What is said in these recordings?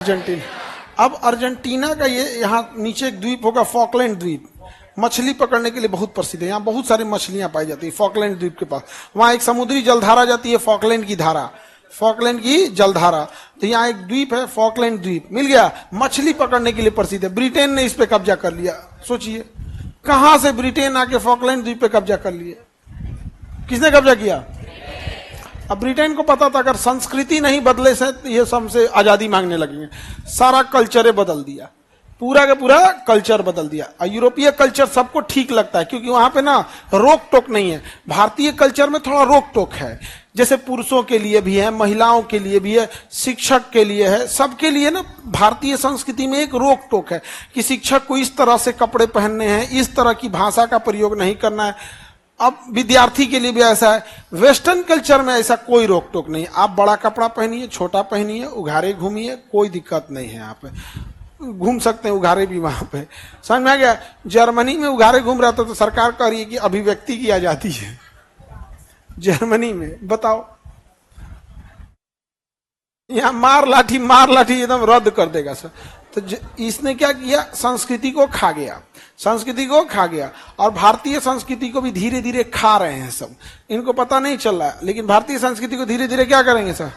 Argentina. अब Argentina का ये यहाँ नीचे एक द्वीप होगा फॉकलैंड द्वीप, मछली पकड़ने के लिए बहुत प्रसिद्ध है। यहाँ बहुत सारी मछलियां पाई जाती है फॉकलैंड द्वीप के पास। वहां एक समुद्री जलधारा जाती है, फॉकलैंड की धारा, फॉकलैंड की जलधारा। तो यहाँ एक द्वीप है फॉकलैंड द्वीप, मिल गया। मछली पकड़ने के लिए प्रसिद्ध है। ब्रिटेन ने इस पे कब्जा कर लिया। सोचिए कहां से ब्रिटेन आके फॉकलैंड द्वीप पे कब्जा कर लिए। किसने कब्जा किया? अब ब्रिटेन को पता था अगर संस्कृति नहीं बदले से ये सबसे आजादी मांगने लगेंगे। सारा कल्चर बदल दिया, पूरा का पूरा कल्चर बदल दिया। और यूरोपीय कल्चर सबको ठीक लगता है क्योंकि वहां पे ना रोक टोक नहीं है। भारतीय कल्चर में थोड़ा रोक टोक है, जैसे पुरुषों के लिए भी है, महिलाओं के लिए भी है, शिक्षक के लिए है, सबके लिए ना भारतीय संस्कृति में एक रोक टोक है कि शिक्षक को इस तरह से कपड़े पहनने हैं, इस तरह की भाषा का प्रयोग नहीं करना है। अब विद्यार्थी के लिए भी ऐसा है। वेस्टर्न कल्चर में ऐसा कोई रोक टोक नहीं। आप बड़ा कपड़ा पहनिए, छोटा पहनिए, उघारे घूमिए, कोई दिक्कत नहीं है। आप घूम सकते हैं उघारे भी वहां पे। समझ में आ गया? जर्मनी में उघारे घूम रहा था तो सरकार कह रही है कि अभिव्यक्ति की आजादी है जर्मनी में। बताओ, यहां मार लाठी एकदम रद्द कर देगा सर। तो इसने क्या किया? संस्कृति को खा गया, संस्कृति को खा गया। और भारतीय संस्कृति को भी धीरे धीरे खा रहे हैं सब। इनको पता नहीं चल रहा है लेकिन भारतीय संस्कृति को धीरे धीरे क्या करेंगे सर?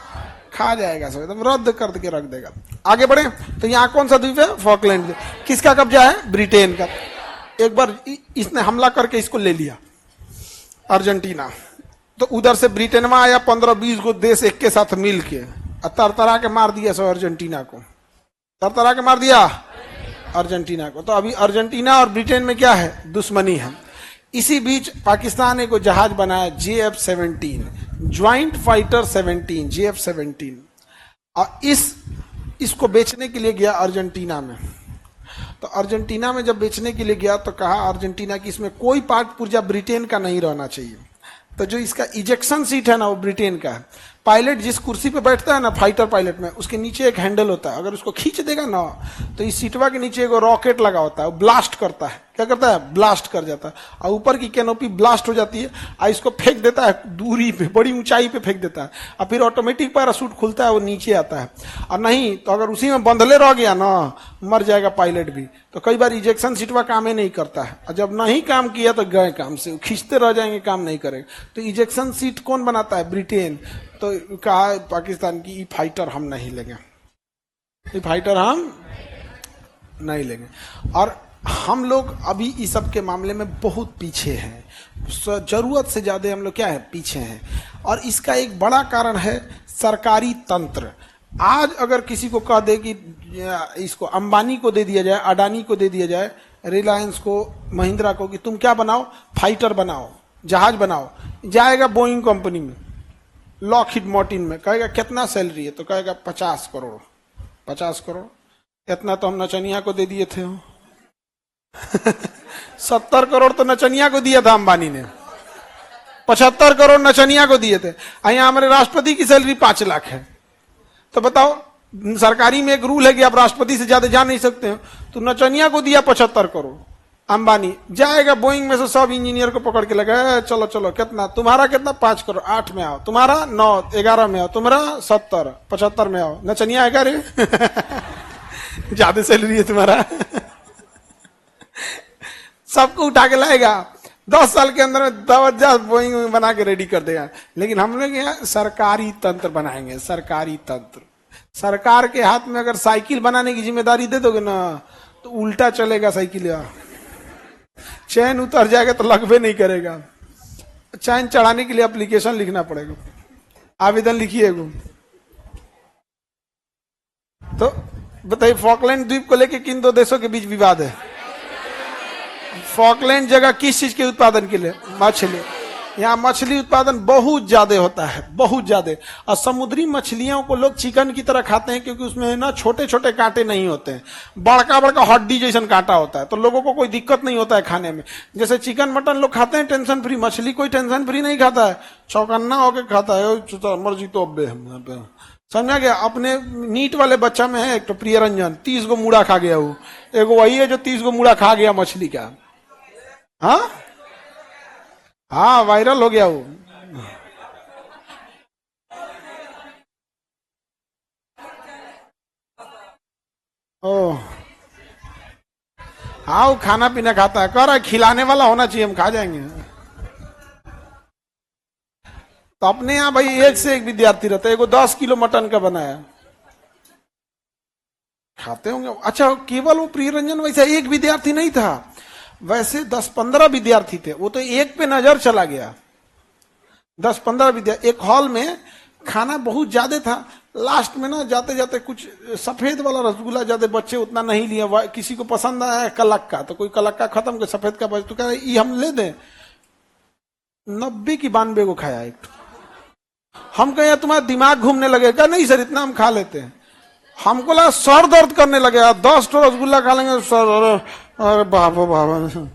खा जाएगा सर, एकदम रद्द करके रख देगा। आगे बढ़े तो यहाँ कौन सा द्वीप है? फॉकलैंड द्वीप। किसका कब्जा है? ब्रिटेन का। एक बार इसने हमला करके इसको ले लिया अर्जेंटीना, तो उधर से ब्रिटेन में आया 15-20 गो देश एक के साथ मिल के तरतरा के मार दिया सर अर्जेंटीना को। तरतरा के मार दिया अर्जेंटीना को। तो अभी अर्जेंटीना और ब्रिटेन में क्या है? दुश्मनी है। इसी बीच पाकिस्तान ने कोई जहाज बनाया JF-17, ज्वाइंट फाइटर 17, JF-17, और इसको बेचने के लिए गया अर्जेंटीना में। तो अर्जेंटीना में जब बेचने के लिए गया तो कहा अर्जेंटीना की इसमें कोई पार्ट पुर्जा ब्रिटेन का नहीं रहना चाहिए। तो जो इसका इजेक्शन सीट है ना वो ब्रिटेन का है। पायलट जिस कुर्सी पे बैठता है ना फाइटर पायलट में, उसके नीचे एक हैंडल होता है। अगर उसको खींच देगा ना तो इस सीटवा के नीचे एक रॉकेट लगा होता है, वो ब्लास्ट करता है। क्या करता है? ब्लास्ट कर जाता है। और ऊपर की कैनोपी ब्लास्ट हो जाती है और इसको फेंक देता है दूरी पे, बड़ी ऊंचाई पे फेंक देता है। और फिर ऑटोमेटिक पैराशूट खुलता है, वो नीचे आता है। और नहीं तो अगर उसी में बंधले रह गया ना मर जाएगा पायलट भी। तो कई बार इजेक्शन सीटवा काम ही नहीं करता है, और जब नहीं काम किया तो गए काम से, खींचते रह जाएंगे, काम नहीं करेगा। तो इजेक्शन सीट कौन बनाता है? ब्रिटेन। तो कहा पाकिस्तान की ई फाइटर हम नहीं लेंगे, ये फाइटर हम नहीं लेंगे। और हम लोग अभी इस सब के मामले में बहुत पीछे हैं, जरूरत से ज्यादा हम लोग क्या है? पीछे हैं। और इसका एक बड़ा कारण है सरकारी तंत्र। आज अगर किसी को कह दे कि इसको अंबानी को दे दिया जाए, अडानी को दे दिया जाए, रिलायंस को, महिंद्रा को, कि तुम क्या बनाओ? फाइटर बनाओ, जहाज बनाओ। जाएगा बोइंग कंपनी में, लॉकहीड मार्टिन में, कहेगा कितना सैलरी है? तो कहेगा 50 करोड़। 50 करोड़ इतना तो हम नचनिया को दे दिए थे 70 करोड़ तो नचनिया को दिया था अंबानी ने, 75 करोड़ नचनिया को दिए थे। यहाँ हमारे राष्ट्रपति की सैलरी 5 लाख है। तो बताओ, सरकारी में एक रूल है कि आप राष्ट्रपति से ज्यादा जा नहीं सकते हो। तो नचनिया को दिया 75 करोड़ अंबानी। जाएगा बोइंग में से सब इंजीनियर को पकड़ के लगा, चलो चलो कितना तुम्हारा? कितना? 5 करोड़। 8 में आओ। तुम्हारा 9, 11 में आओ। तुम्हारा 70, 75 में आओ। नचनिया है रे ज्यादा सैलरी है तुम्हारा सबको उठा के लाएगा। 10 साल के अंदर में 10 बोइंग बना के रेडी कर देगा। लेकिन हम लोग यहाँ सरकारी तंत्र बनाएंगे, सरकारी तंत्र। सरकार के हाथ में अगर साइकिल बनाने की जिम्मेदारी दे दोगे ना तो उल्टा चलेगा साइकिल, चैन उतर जाएगा तो लगभे नहीं करेगा। चैन चढ़ाने के लिए एप्लीकेशन लिखना पड़ेगा, आवेदन लिखिएगा। तो बताइए फॉकलैंड द्वीप को लेकर किन 2 देशों के बीच विवाद है? फॉकलैंड जगह किस चीज के उत्पादन के लिए? मछली। यहाँ मछली उत्पादन बहुत ज्यादा होता है, बहुत ज्यादा। और समुद्री मछलियों को लोग चिकन की तरह खाते हैं क्योंकि उसमें ना छोटे छोटे कांटे नहीं होते हैं, बड़का बड़का हड्डी जैसन कांटा होता है। तो लोगों को कोई दिक्कत नहीं होता है खाने में। जैसे चिकन मटन लोग खाते हैं टेंशन फ्री, मछली कोई टेंशन फ्री नहीं खाता है, चौकन्ना होके खाता है। मर्जी तो अब समझा गया? अपने नीट वाले बच्चा में है एक तो प्रियरंजन, 30 गो मूड़ा खा गया वो। एगो वही है जो 30 गो मूड़ा खा गया मछली का। हाँ वायरल हो गया वो। ओह, हाँ वो खाना पीना खाता है, कह रहा है खिलाने वाला होना चाहिए, हम खा जाएंगे। तो अपने यहाँ भाई एक से एक विद्यार्थी रहता है, एगो 10 किलो मटन का बनाया, खाते होंगे। अच्छा, केवल वो प्रिय रंजन वैसा एक विद्यार्थी नहीं था, वैसे 10-15 विद्यार्थी थे, वो तो एक पे नजर चला गया। 10-15 विद्यार्थी एक हॉल में, खाना बहुत ज्यादा था, लास्ट में ना जाते जाते कुछ सफेद वाला रसगुल्ला ज्यादा बच्चे उतना नहीं लिए, किसी को पसंद आया कलक्का, तो कोई कलक्का खत्म कर सफेद का बच, तो कह रहे ये हम ले दें। 90 की 92 को खाया एक। हम कहे तुम्हारा दिमाग घूमने लगेगा, नहीं सर इतना हम खा लेते हैं। हमको लगा सर दर्द करने लगेगा, 10 तो रसगुल्ला खा लेंगे सर, अरे बाबो बाबा।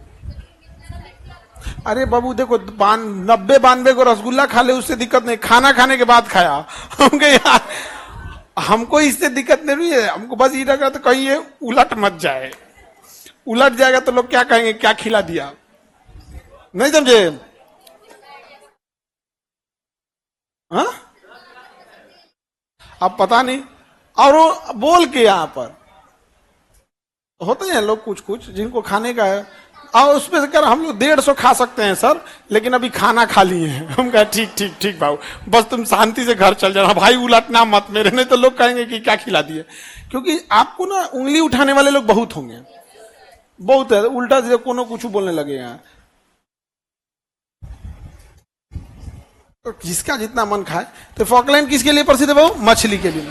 अरे बाबू देखो 90-92 को रसगुल्ला खा ले उससे दिक्कत नहीं, खाना खाने के बाद खाया। हम कहे यार हमको इससे दिक्कत नहीं है, हमको बस ये लग रहा तो कहीं ये उलट मत जाए, उलट जाएगा तो लोग क्या कहेंगे क्या खिला दिया, नहीं समझे? हाँ अब पता नहीं। और वो बोल के यहाँ पर होते हैं लोग कुछ कुछ जिनको खाने का है, और उसमें से कर हम लोग 150 खा सकते हैं सर, लेकिन अभी खाना खा लिए हैं। हम कहा ठीक ठीक ठीक बाबू, बस तुम शांति से घर चल जाना भाई, उलटना मत मेरे, नहीं तो लोग कहेंगे कि क्या खिला दिए। क्योंकि आपको ना उंगली उठाने वाले लोग बहुत होंगे, बहुत है, उल्टा से कोनो कुछ बोलने लगे यहाँ। तो जिसका जितना मन खाए। तो फॉकलैंड किसके लिए प्रसिद्ध है वो? मछली के लिए।